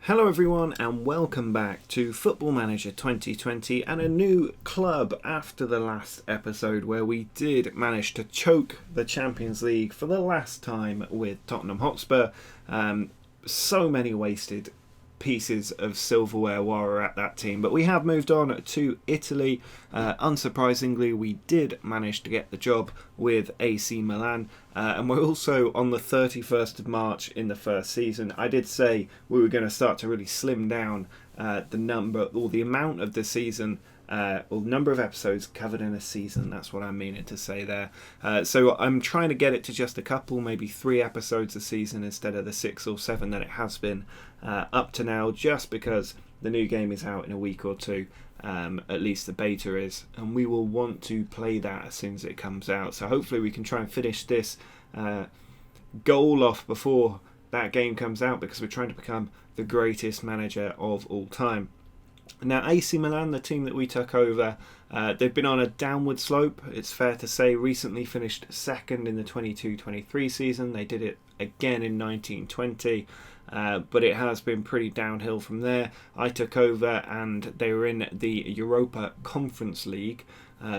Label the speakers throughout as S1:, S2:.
S1: Hello everyone and welcome back to Football Manager 2020 and a new club after the last episode where we did manage to choke the Champions League for the last time with Tottenham Hotspur. So many wasted pieces of silverware while we're at that team, but we have moved on to Italy. Unsurprisingly, we did manage to get the job with AC Milan, and we're also on the 31st of March in the first season. I did say we were going to start to really slim down the number or the amount of the season, or number of episodes covered in a season. That's what I'm meaning to say there. So I'm trying to get it to just a couple, maybe 3 episodes a season instead of the 6 or 7 that it has been up to now, just because the new game is out in a week or two. At least the beta is, and we will want to play that as soon as it comes out. So hopefully we can try and finish this goal off before that game comes out, because we're trying to become the greatest manager of all time. Now, AC Milan, the team that we took over, they've been on a downward slope, it's fair to say. Recently finished second in the 22-23 season. They did it again in 19-20, but it has been pretty downhill from there. I took over and they were in the Europa Conference League.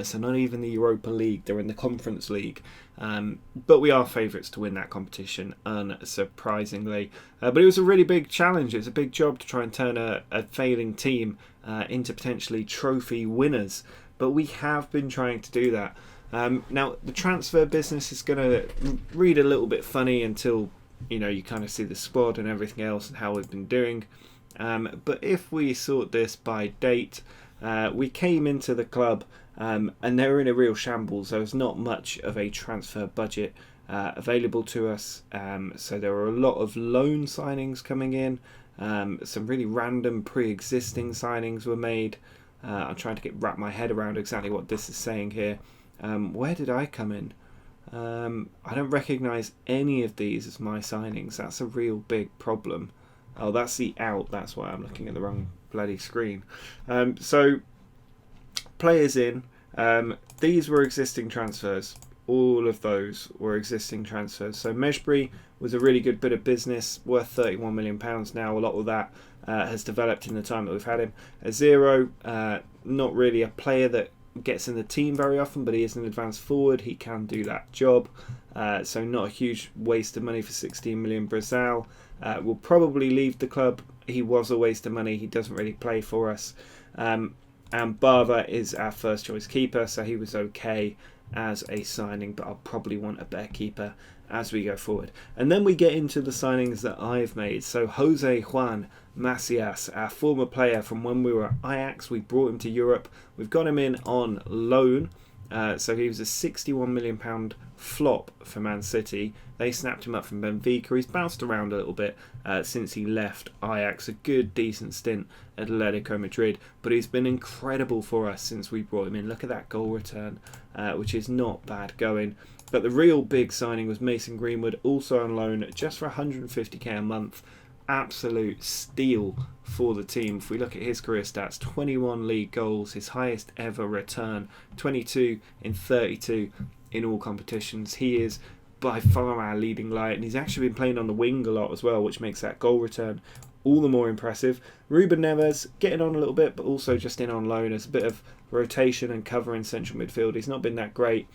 S1: So not even the Europa League, they're in the Conference League. But we are favourites to win that competition, unsurprisingly. But it was a really big challenge. It was a big job to try and turn a failing team into potentially trophy winners. But we have been trying to do that. Now, the transfer business is going to read a little bit funny until you kind of see the squad and everything else and how we've been doing. But if we sort this by date, we came into the club and they were in a real shambles. There was not much of a transfer budget available to us. So there were a lot of loan signings coming in. Some really random pre-existing signings were made. I'm trying to wrap my head around exactly what this is saying here. Where did I come in? I don't recognise any of these as my signings. That's a real big problem. Oh, that's the out. That's why I'm looking at the wrong bloody screen. So players in. These were existing transfers. All of those were existing transfers. So Mejbri was a really good bit of business, worth £31 million now. A lot of that has developed in the time that we've had him. Zero, not really a player that gets in the team very often, but he is an advanced forward. He can do that job. So not a huge waste of money for 16 million. Brazil will probably leave the club. He was a waste of money. He doesn't really play for us. And Bava is our first choice keeper, so he was okay as a signing, but I'll probably want a better keeper as we go forward. And then we get into the signings that I've made. So Jose Juan Macias, our former player from when we were at Ajax, we brought him to Europe. We've got him in on loan. So he was a £61 million flop for Man City. They snapped him up from Benfica. He's bounced around a little bit since he left Ajax. A good, decent stint at Atletico Madrid. But he's been incredible for us since we brought him in. Look at that goal return, which is not bad going. But the real big signing was Mason Greenwood, also on loan, just for 150k a month. Absolute steal for the team. If we look at his career stats, 21 league goals, his highest ever return, 22 in 32 in all competitions. He is by far our leading light, and he's actually been playing on the wing a lot as well, which makes that goal return all the more impressive. Ruben Neves getting on a little bit, but also just in on loan as a bit of rotation and cover in central midfield. He's not been that great.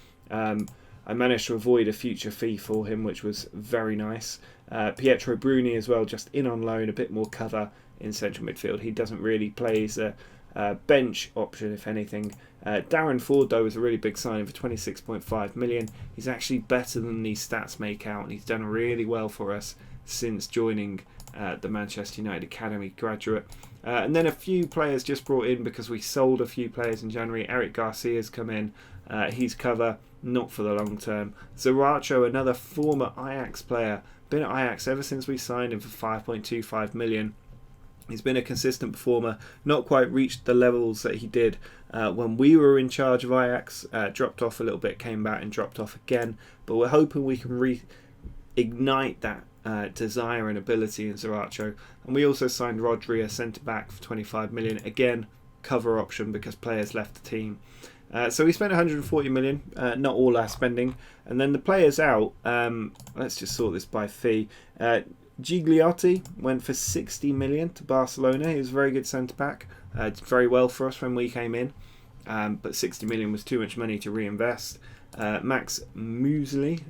S1: I managed to avoid a future fee for him, which was very nice. Pietro Bruni as well, just in on loan, a bit more cover in central midfield. He doesn't really play as a bench option, if anything. Darren Ford, though, was a really big signing for 26.5 million. He's actually better than these stats make out, and he's done really well for us since joining the Manchester United Academy graduate. And then a few players just brought in because we sold a few players in January. Eric Garcia's come in. He's cover, not for the long term. Zaracho, another former Ajax player, been at Ajax ever since we signed him for 5.25 million. He's been a consistent performer, not quite reached the levels that he did when we were in charge of Ajax. Dropped off a little bit, came back and dropped off again. But we're hoping we can reignite that desire and ability in Zaracho. And we also signed Rodri, a centre-back, for 25 million. Again, cover option because players left the team. So we spent 140 million, not all our spending. And then the players out, let's just sort this by fee. Gigliotti went for 60 million to Barcelona. He was a very good centre-back. Did very well for us when we came in. But 60 million was too much money to reinvest. Max Muesli,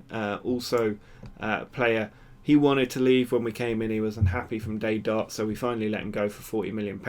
S1: also a player. He wanted to leave when we came in. He was unhappy from day dot, so we finally let him go for £40 million.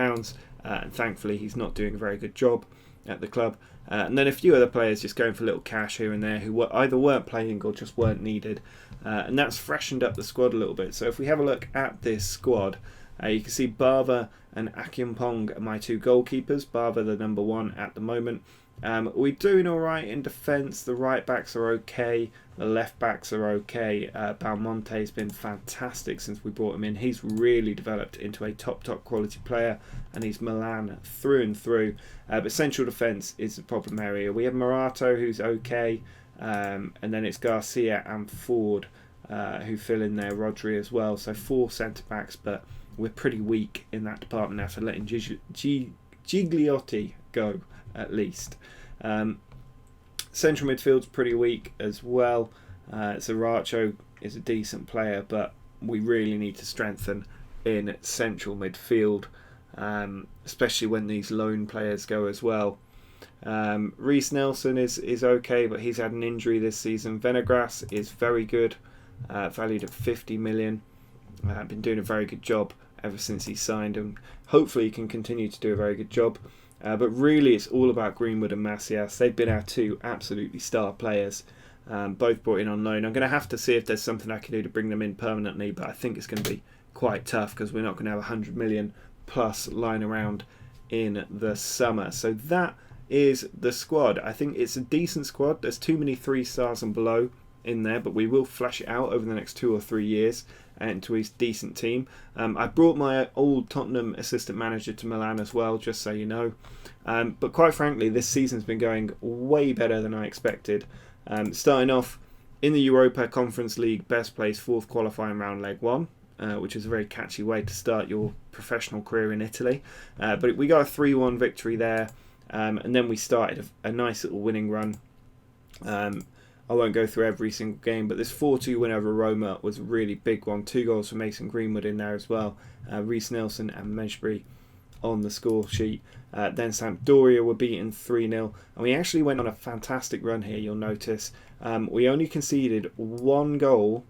S1: And thankfully, he's not doing a very good job at the club. And then a few other players just going for little cash here and there who either weren't playing or just weren't needed. And that's freshened up the squad a little bit. So if we have a look at this squad, you can see Barva and Akinpong are my two goalkeepers. Barva the number one at the moment. We're doing alright in defence. The right backs are okay. The left backs are okay. Balmonte's been fantastic since we brought him in. He's really developed into a top quality player, and he's Milan through and through. But central defence is the problem area. We have Morato, who's okay, and then it's Garcia and Ford who fill in there. Rodri as well. So 4 centre backs, but we're pretty weak in that department after letting Gigliotti go, at least. Central midfield's pretty weak as well. Zaracho is a decent player, but we really need to strengthen in central midfield, especially when these loan players go as well. Reece Nelson is okay, but he's had an injury this season. Venegras is very good, valued at 50 million. Been doing a very good job ever since he signed, and hopefully he can continue to do a very good job. But really it's all about Greenwood and Macias. They've been our two absolutely star players, both brought in on loan. I'm going to have to see if there's something I can do to bring them in permanently, but I think it's going to be quite tough because we're not going to have 100 million plus lying around in the summer. So that is the squad. I think it's a decent squad. There's too many 3 stars and below in there, but we will flesh it out over the next 2 or 3 years into a decent team. I brought my old Tottenham assistant manager to Milan as well, just so you know. But quite frankly, this season's been going way better than I expected. Starting off in the Europa Conference League, best place, 4th qualifying round, leg 1, which is a very catchy way to start your professional career in Italy. But we got a 3-1 victory there, and then we started a nice little winning run. I won't go through every single game, but this 4-2 win over Roma was a really big one. 2 goals for Mason Greenwood in there as well. Reece Nelson and Mejbri on the score sheet. Then Sampdoria were beaten 3-0. And we actually went on a fantastic run here, you'll notice. We only conceded 1 goal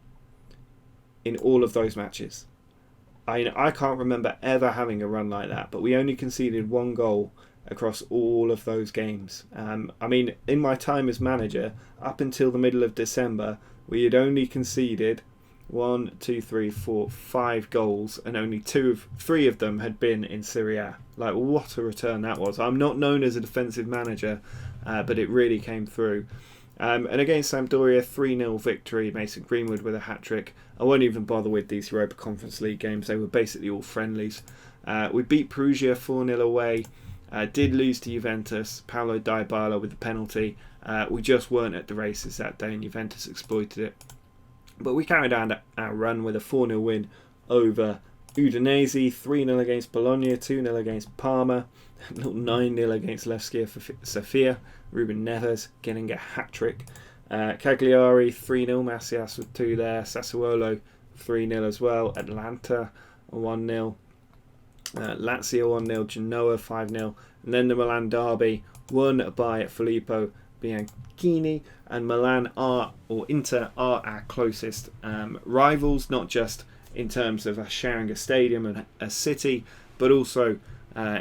S1: in all of those matches. I can't remember ever having a run like that, but we only conceded 1 goal across all of those games. I mean, in my time as manager, up until the middle of December, we had only conceded 5 goals, and only 3 of them had been in Serie A. Like, what a return that was. I'm not known as a defensive manager, but it really came through. And against Sampdoria, 3-0 victory, Mason Greenwood with a hat-trick. I won't even bother with these Europa Conference League games. They were basically all friendlies. We beat Perugia 4-0 away. Did lose to Juventus. Paulo Dybala with the penalty. We just weren't at the races that day, and Juventus exploited it. But we carried on our run with a 4-0 win over Udinese, 3-0 against Bologna, 2-0 against Parma, 9-0 against Levski Sofia. Ruben Neves getting a hat-trick. Cagliari, 3-0. Macias with 2 there. Sassuolo, 3-0 as well. Atlanta, 1-0. Lazio 1-0, Genoa 5-0, and then the Milan derby won by Filippo Bianchini. And Inter are our closest rivals, not just in terms of us sharing a stadium and a city, but also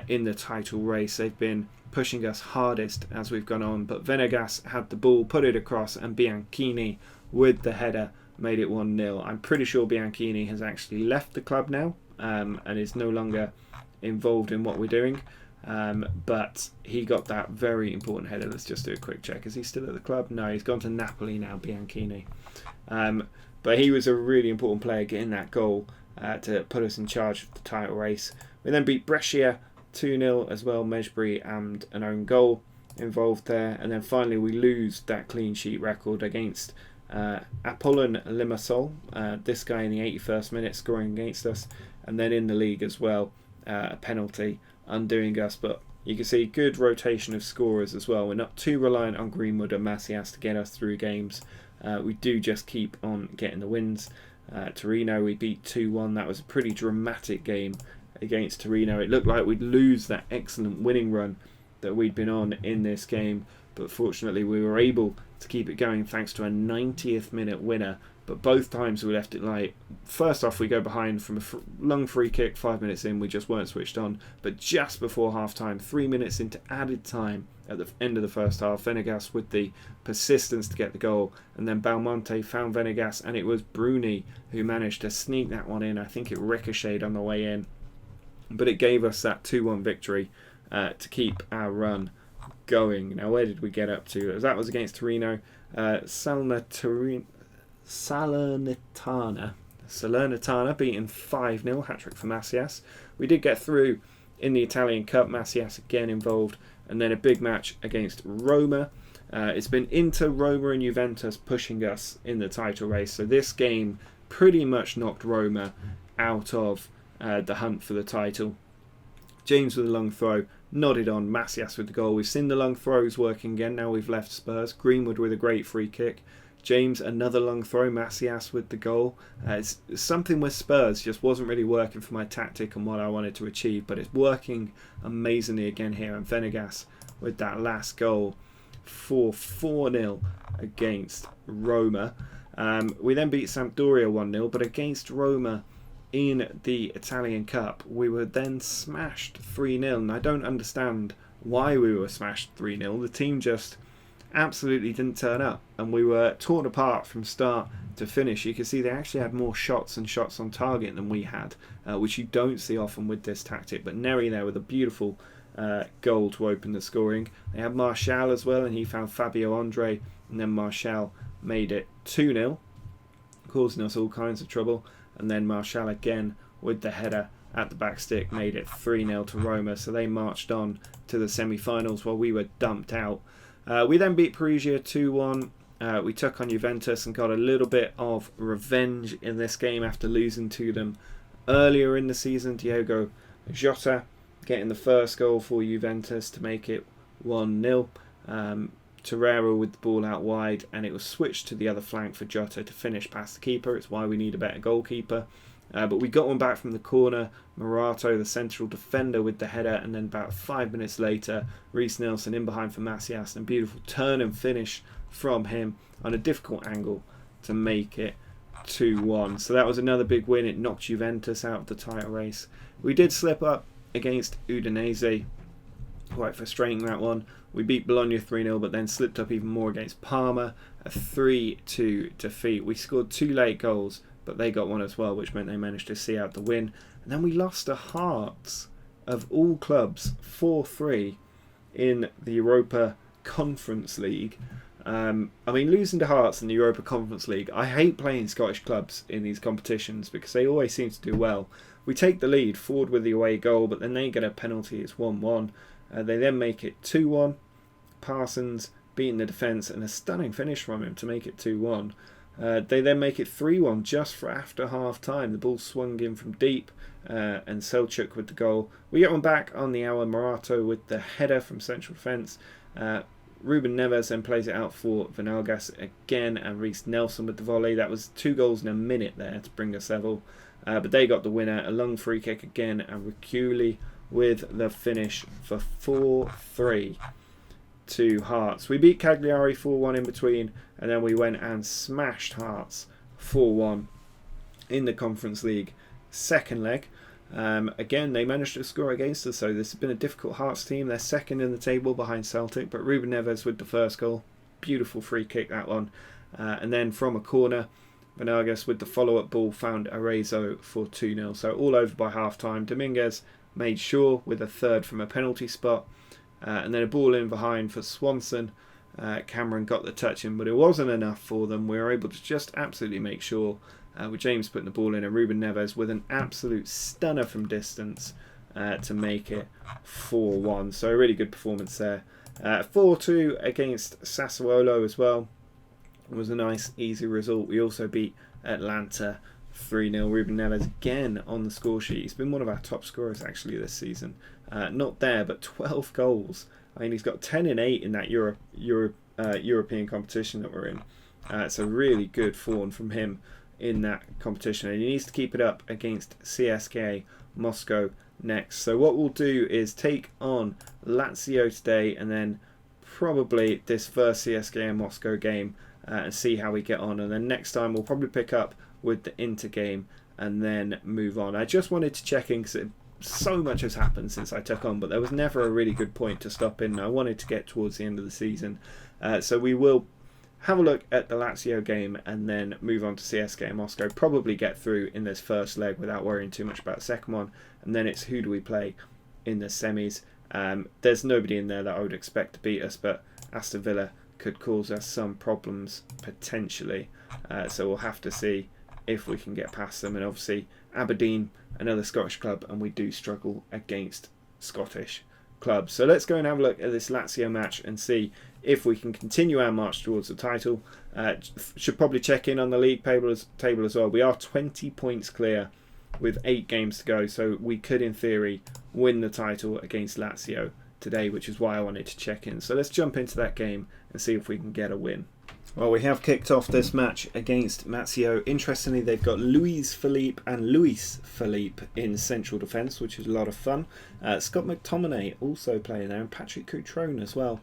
S1: in the title race. They've been pushing us hardest as we've gone on, but Venegas had the ball, put it across, and Bianchini with the header made it 1-0. I'm pretty sure Bianchini has actually left the club now, and is no longer involved in what we're doing, but he got that very important header. Let's just do a quick check. Is he still at the club? No, he's gone to Napoli now, Bianchini. But he was a really important player getting that goal to put us in charge of the title race. We then beat Brescia 2-0 as well, Mejbri and an own goal involved there, and then finally we lose that clean sheet record against Apollon Limassol, this guy in the 81st minute scoring against us, and then in the league as well, a penalty undoing us. But you can see good rotation of scorers as well. We're not too reliant on Greenwood and Macias to get us through games. We do just keep on getting the wins. Torino we beat 2-1. That was a pretty dramatic game against Torino. It looked like we'd lose that excellent winning run that we'd been on in this game, but fortunately we were able to keep it going thanks to a 90th minute winner. But both times we left it light. First off, we go behind from a long free kick 5 minutes in. We just weren't switched on. But just before half time, 3 minutes into added time at the end of the first half, Venegas with the persistence to get the goal, and then Belmonte found Venegas, and it was Bruni who managed to sneak that one in. I think it ricocheted on the way in, but it gave us that 2-1 victory to keep our run going. Now, where did we get up to? That was against Torino. Salernitana beaten 5-0, hat-trick for Macias. We did get through in the Italian Cup, Macias again involved, and then a big match against Roma. It's been Inter, Roma and Juventus pushing us in the title race, so this game pretty much knocked Roma out of the hunt for the title. James with a long throw, nodded on, Macias with the goal. We've seen the long throws working again, now we've left Spurs. Greenwood with a great free kick. James, another long throw, Macias with the goal. It's something with Spurs just wasn't really working for my tactic and what I wanted to achieve, but it's working amazingly again here. And Venegas with that last goal for 4-0 against Roma. We then beat Sampdoria 1-0, but against Roma in the Italian Cup, we were then smashed 3-0. And I don't understand why we were smashed 3-0. The team just absolutely didn't turn up, and we were torn apart from start to finish. You can see they actually had more shots and shots on target than we had, which you don't see often with this tactic. But Neri there with a beautiful goal to open the scoring. They had Martial as well, and he found Fabio Andre, and then Martial made it 2-0, causing us all kinds of trouble. And then Martial again with the header at the back stick made it 3-0 to Roma. So they marched on to the semi-finals while we were dumped out. We then beat Perugia 2-1. We took on Juventus and got a little bit of revenge in this game after losing to them earlier in the season. Diogo Jota getting the first goal for Juventus to make it 1-0. Torreira with the ball out wide, and it was switched to the other flank for Jota to finish past the keeper. It's why we need a better goalkeeper. But we got one back from the corner. Morato, the central defender, with the header, and then about 5 minutes later, Reiss Nelson in behind for Macias, and a beautiful turn and finish from him on a difficult angle to make it 2-1. So that was another big win. It knocked Juventus out of the title race. We did slip up against Udinese. Quite frustrating, that one. We beat Bologna 3-0, but then slipped up even more against Parma, a 3-2 defeat. We scored 2 late goals, but they got one as well, which meant they managed to see out the win. And then we lost to Hearts, of all clubs, 4-3 in the Europa Conference League. Losing to Hearts in the Europa Conference League, I hate playing Scottish clubs in these competitions because they always seem to do well. We take the lead, forward with the away goal, but then they get a penalty. It's 1-1. They then make it 2-1. Parsons beating the defence, and a stunning finish from him to make it 2-1. They then make it 3-1 just for after half time. The ball swung in from deep, and Selchuk with the goal. We get one back on the hour. Morato with the header from central defence. Ruben Neves then plays it out for Venegas again, and Reiss Nelson with the volley. That was 2 goals in a minute there to bring us level. But they got the winner. A long free kick again, and Riccioli with the finish for 4-3 to Hearts. We beat Cagliari 4-1 in between, and then we went and smashed Hearts 4-1 in the Conference League second leg. Again, they managed to score against us, so this has been a difficult Hearts team. They're second in the table behind Celtic, but Ruben Neves with the first goal. Beautiful free kick, that one. And then from a corner, Venegas with the follow-up ball found Arezzo for 2-0. So all over by half-time. Dominguez made sure with a third from a penalty spot. And then a ball in behind for Swanson. Cameron got the touch in, but it wasn't enough for them. We were able to just absolutely make sure, with James putting the ball in, and Ruben Neves with an absolute stunner from distance to make it 4-1. So a really good performance there. 4-2 against Sassuolo as well. It was a nice, easy result. We also beat Atlanta 3-0. Ruben Neves again on the score sheet. He's been one of our top scorers actually this season. Not there, but 12 goals. I mean, he's got 10 and 8 in that European competition that we're in. It's a really good form from him in that competition, and he needs to keep it up against CSKA Moscow next. So what we'll do is take on Lazio today, and then probably this first CSKA Moscow game, and see how we get on. And then next time we'll probably pick up with the Inter game and then move on. I just wanted to check in because so much has happened since I took on, but there was never a really good point to stop in. I wanted to get towards the end of the season. So we will have a look at the Lazio game and then move on to CSKA Moscow. Probably get through in this first leg without worrying too much about the second one. And then it's who do we play in the semis. There's nobody in there that I would expect to beat us, but Aston Villa could cause us some problems potentially. So we'll have to see if we can get past them. And obviously Aberdeen, another Scottish club, and we do struggle against Scottish clubs. So let's go and have a look at this Lazio match and see if we can continue our march towards the title. Should probably check in on the league table as well. We are 20 points clear with 8 games to go, so we could in theory win the title against Lazio today, which is why I wanted to check in. So let's jump into that game and see if we can get a win. Well, we have kicked off this match against Lazio. Interestingly, they've got Luis Philippe in central defence, which is a lot of fun. Scott McTominay also playing there, and Patrick Cutrone as well.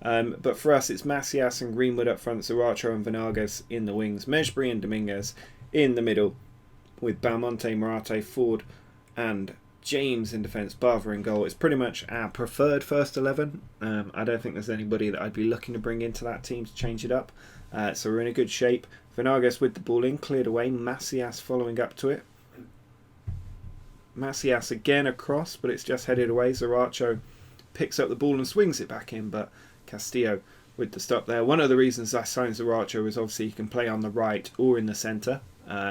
S1: But for us, it's Macias and Greenwood up front, Zaracho and Venagas in the wings, Mejbri and Dominguez in the middle, with Belmonte, Morate, Ford and James in defence, Barber in goal. It's pretty much our preferred first 11. I don't think there's anybody that I'd be looking to bring into that team to change it up. So we're in a good shape. Venagas with the ball in, cleared away. Macias following up to it. Macias again across, but it's just headed away. Zaracho picks up the ball and swings it back in, but Castillo with the stop there. One of the reasons I signed Zaracho is obviously he can play on the right or in the centre.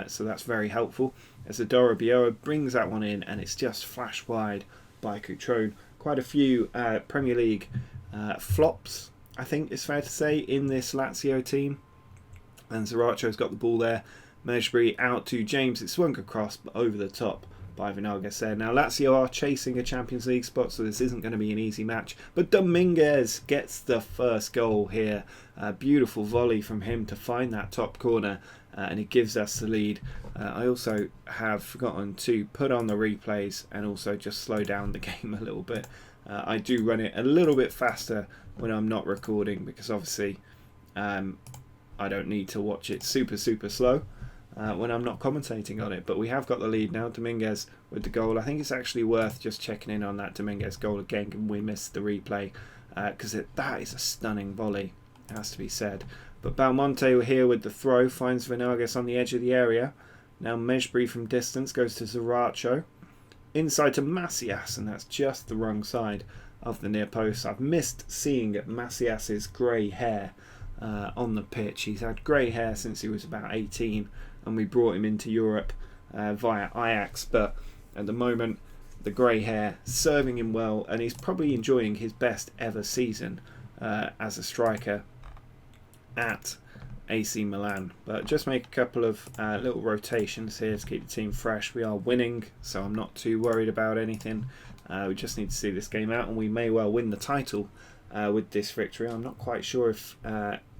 S1: So that's very helpful. As Adora Bioa brings that one in, and it's just flashed wide by Cutrone. Quite a few Premier League flops, I think it's fair to say, in this Lazio team. And Zaracho's got the ball there. Mejbri out to James. It's swung across, but over the top by Venagas there. Now Lazio are chasing a Champions League spot, so this isn't going to be an easy match. But Dominguez gets the first goal here. A beautiful volley from him to find that top corner. And it gives us the lead. I also have forgotten to put on the replays and also just slow down the game a little bit. I do run it a little bit faster when I'm not recording, because obviously I don't need to watch it super slow when I'm not commentating on it. But we have got the lead now. Dominguez with the goal. I think it's actually worth just checking in on that Dominguez goal again, and we missed the replay, because that is a stunning volley, it has to be said. But Belmonte here with the throw, finds Venagas on the edge of the area. Now Mejbri from distance goes to Zaracho. Inside to Macias, and that's just the wrong side of the near post. I've missed seeing Macias's grey hair on the pitch. He's had grey hair since he was about 18, and we brought him into Europe via Ajax. But at the moment, the grey hair serving him well, and he's probably enjoying his best ever season as a striker at AC Milan. But just make a couple of little rotations here to keep the team fresh. We are winning, so I'm not too worried about anything. We just need to see this game out, and we may well win the title with this victory. I'm not quite sure if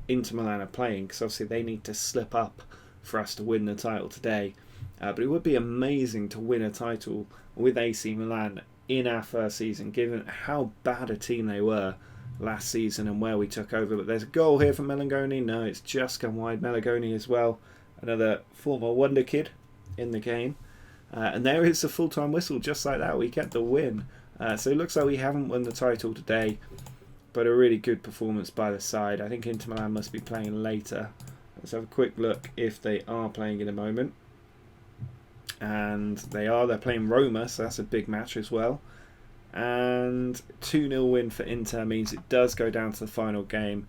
S1: Inter Milan are playing, because obviously they need to slip up for us to win the title today. But it would be amazing to win a title with AC Milan in our first season, given how bad a team they were last season and where we took over. But there's a goal here for Melangoni. No, it's just gone wide. Melangoni as well, another former wonder kid in the game. And there is a full-time whistle. Just like that, we get the win. So it looks like we haven't won the title today, but a really good performance by the side. I think Inter Milan must be playing later. Let's have a quick look if they are playing in a moment. And they are. They're playing Roma, so that's a big match as well. And 2-0 win for Inter means it does go down to the final game.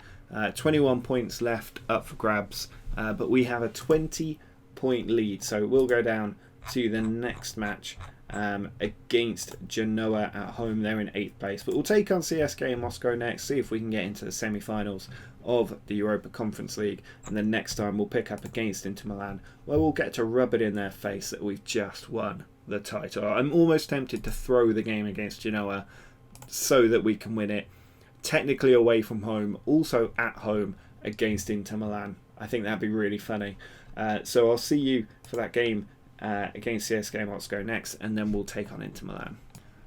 S1: 21 points left up for grabs, but we have a 20-point lead, so we'll go down to the next match against Genoa at home. They're in 8th place, but we'll take on CSKA Moscow next, see if we can get into the semi-finals of the Europa Conference League, and then next time we'll pick up against Inter Milan, where we'll get to rub it in their face that we've just won the title. I'm almost tempted to throw the game against Genoa so that we can win it. Technically away from home, also at home against Inter Milan. I think that'd be really funny. So I'll see you for that game against CSKA Moscow next, and then we'll take on Inter Milan.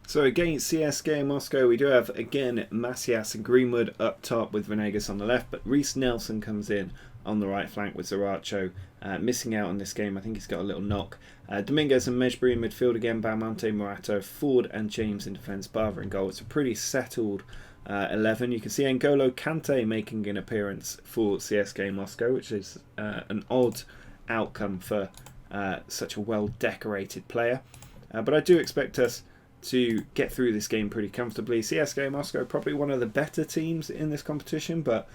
S1: So against CSKA Moscow, we do have, again, Macias and Greenwood up top with Venegas on the left, but Reece Nelson comes in on the right flank with Zaracho missing out on this game. I think he's got a little knock. Dominguez and Mejbri in midfield again, Balmonte, Morata, Ford and James in defence, Barber in goal. It's a pretty settled 11. You can see N'Golo Kante making an appearance for CSKA Moscow, which is an odd outcome for such a well-decorated player. But I do expect us to get through this game pretty comfortably. CSKA Moscow probably one of the better teams in this competition, but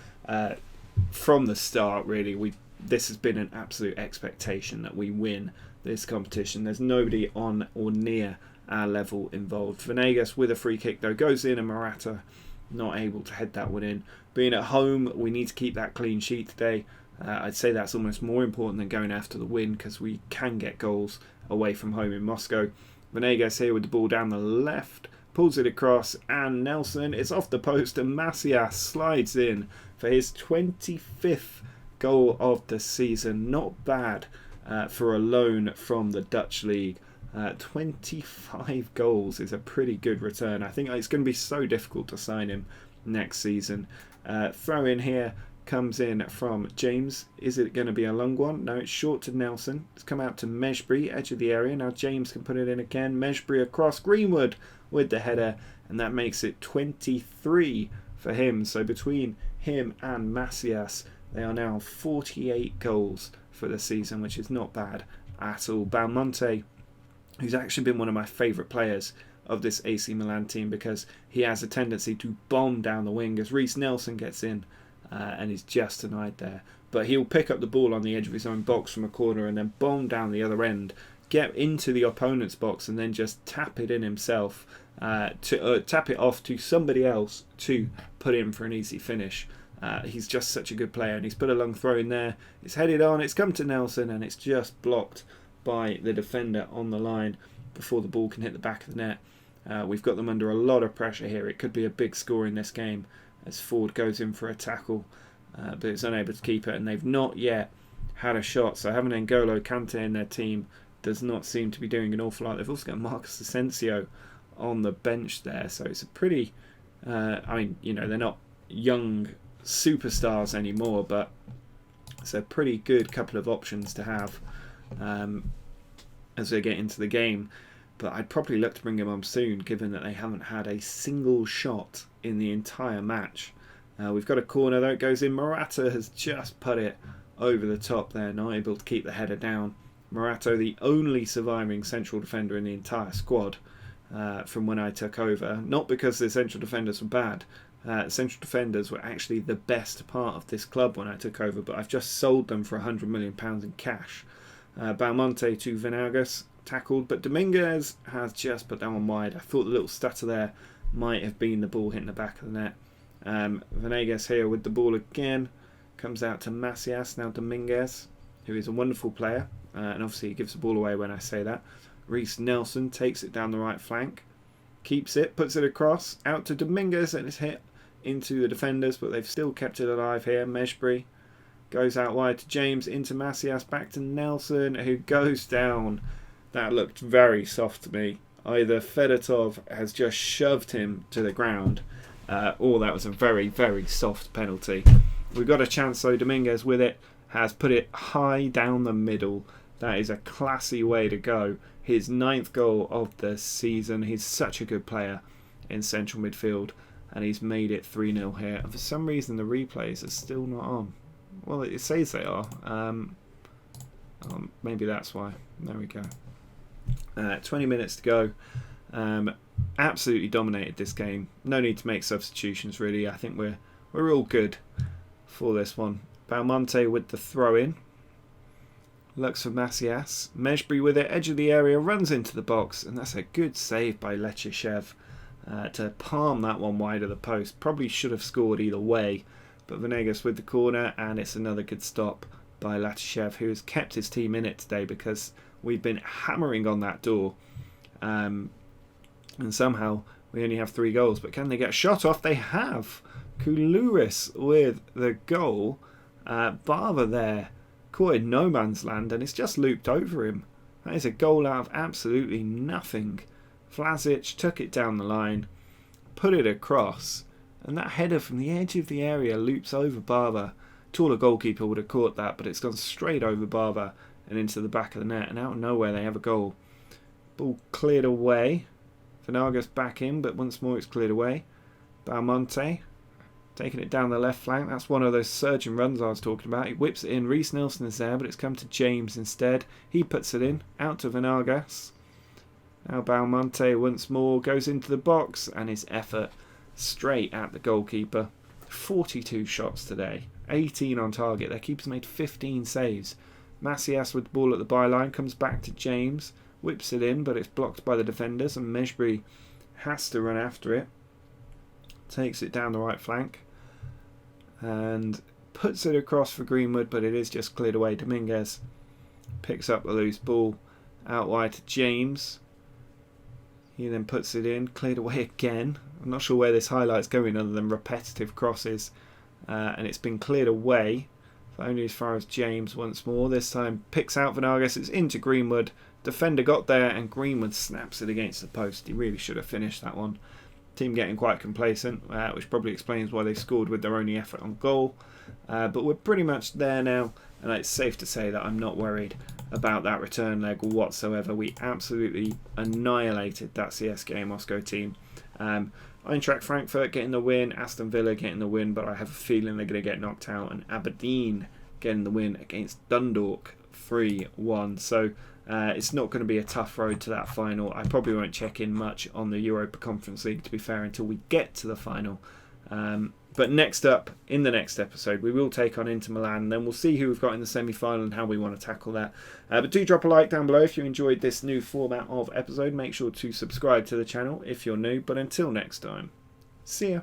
S1: from the start, really, this has been an absolute expectation that we win this competition. There's nobody on or near our level involved. Venegas with a free kick though goes in, and Morata not able to head that one in. Being at home, we need to keep that clean sheet today. I'd say that's almost more important than going after the win, because we can get goals away from home in Moscow. Venegas here with the ball down the left, pulls it across, and Nelson, it's off the post, and Macias slides in for his 25th goal of the season. Not bad for a loan from the Dutch league. 25 goals is a pretty good return. I think it's going to be so difficult to sign him next season. Throw in here comes in from James. Is it going to be a long one? No, it's short to Nelson. It's come out to Mejbri, edge of the area. Now James can put it in again. Mejbri across, Greenwood with the header, and that makes it 23 for him. So between him and Macias, they are now 48 goals for the season, which is not bad at all. Balmonte, who's actually been one of my favourite players of this AC Milan team, because he has a tendency to bomb down the wing as Reece Nelson gets in and he's just denied there. But he'll pick up the ball on the edge of his own box from a corner and then bomb down the other end, get into the opponent's box, and then just tap it in himself, tap it off to somebody else to put in for an easy finish. He's just such a good player, and he's put a long throw in there. It's headed on, it's come to Nelson, and it's just blocked by the defender on the line before the ball can hit the back of the net. We've got them under a lot of pressure here. It could be a big score in this game as Ford goes in for a tackle, but it's unable to keep it, and they've not yet had a shot. So having N'Golo Kante in their team does not seem to be doing an awful lot. They've also got Marcus Asensio on the bench there, so it's a pretty they're not young superstars anymore, but it's a pretty good couple of options to have as they get into the game. But I'd probably look to bring them on soon, given that they haven't had a single shot in the entire match. We've got a corner though, it goes in. Morata has just put it over the top there, not able to keep the header down. Morata, the only surviving central defender in the entire squad from when I took over. Not because the central defenders were bad. Central defenders were actually the best part of this club when I took over, but I've just sold them for £100 million in cash. Balmonte to Venegas, tackled, but Dominguez has just put that one wide. I thought the little stutter there might have been the ball hitting the back of the net. Venegas here with the ball again, comes out to Macias. Now Dominguez, who is a wonderful player, and obviously he gives the ball away when I say that. Reece Nelson takes it down the right flank, keeps it, puts it across, out to Dominguez, and it's hit into the defenders, but they've still kept it alive here. Mejbri goes out wide to James, into Macias, back to Nelson, who goes down. That looked very soft to me. Either Fedotov has just shoved him to the ground, or that was a very, very soft penalty. We've got a chance though. Dominguez with it has put it high down the middle. That is a classy way to go. His 9th goal of the season. He's such a good player in central midfield, and he's made it 3-0 here. And for some reason the replays are still not on. Well, it says they are. Maybe that's why. There we go. 20 minutes to go. Absolutely dominated this game. No need to make substitutions really. I think we're all good for this one. Balmonte with the throw in. Looks for Macias. Mejbri with it, edge of the area, runs into the box, and that's a good save by Lechishev to palm that one wide of the post. Probably should have scored either way, but Venegas with the corner, and it's another good stop by Lechishev, who has kept his team in it today, because we've been hammering on that door, and somehow we only have 3 goals. But can they get a shot off? They have. Koulouris with the goal. Barber there caught in no man's land, and it's just looped over him. That is a goal out of absolutely nothing. Vlasic took it down the line, put it across, and that header from the edge of the area loops over Barber. Taller goalkeeper would have caught that, but it's gone straight over Barber and into the back of the net, and out of nowhere they have a goal. Ball cleared away. Vanagas back in, but once more it's cleared away. Balmonte taking it down the left flank. That's one of those surging runs I was talking about. He whips it in. Reece Nelson is there, but it's come to James instead. He puts it in, out to Vanagas. Now Balmonte once more goes into the box, and his effort straight at the goalkeeper. 42 shots today, 18 on target. Their keeper's made 15 saves. Macias with the ball at the byline, comes back to James, whips it in, but it's blocked by the defenders, and Mejbri has to run after it. Takes it down the right flank and puts it across for Greenwood, but it is just cleared away. Dominguez picks up the loose ball out wide to James. He then puts it in, cleared away again. I'm not sure where this highlight's going other than repetitive crosses, and it's been cleared away, only as far as James once more. This time picks out Vanagas, it's into Greenwood. Defender got there and Greenwood snaps it against the post. He really should have finished that one. Team getting quite complacent, which probably explains why they scored with their only effort on goal. But we're pretty much there now, and it's safe to say that I'm not worried about that return leg whatsoever. We absolutely annihilated that CSKA Moscow team. Eintracht Frankfurt getting the win, Aston Villa getting the win, but I have a feeling they're going to get knocked out, and Aberdeen getting the win against Dundalk 3-1. So it's not going to be a tough road to that final. I probably won't check in much on the Europa Conference League, to be fair, until we get to the final. But next up, in the next episode, we will take on Inter Milan, and then we'll see who we've got in the semi-final and how we want to tackle that. But do drop a like down below if you enjoyed this new format of episode. Make sure to subscribe to the channel if you're new. But until next time, see ya.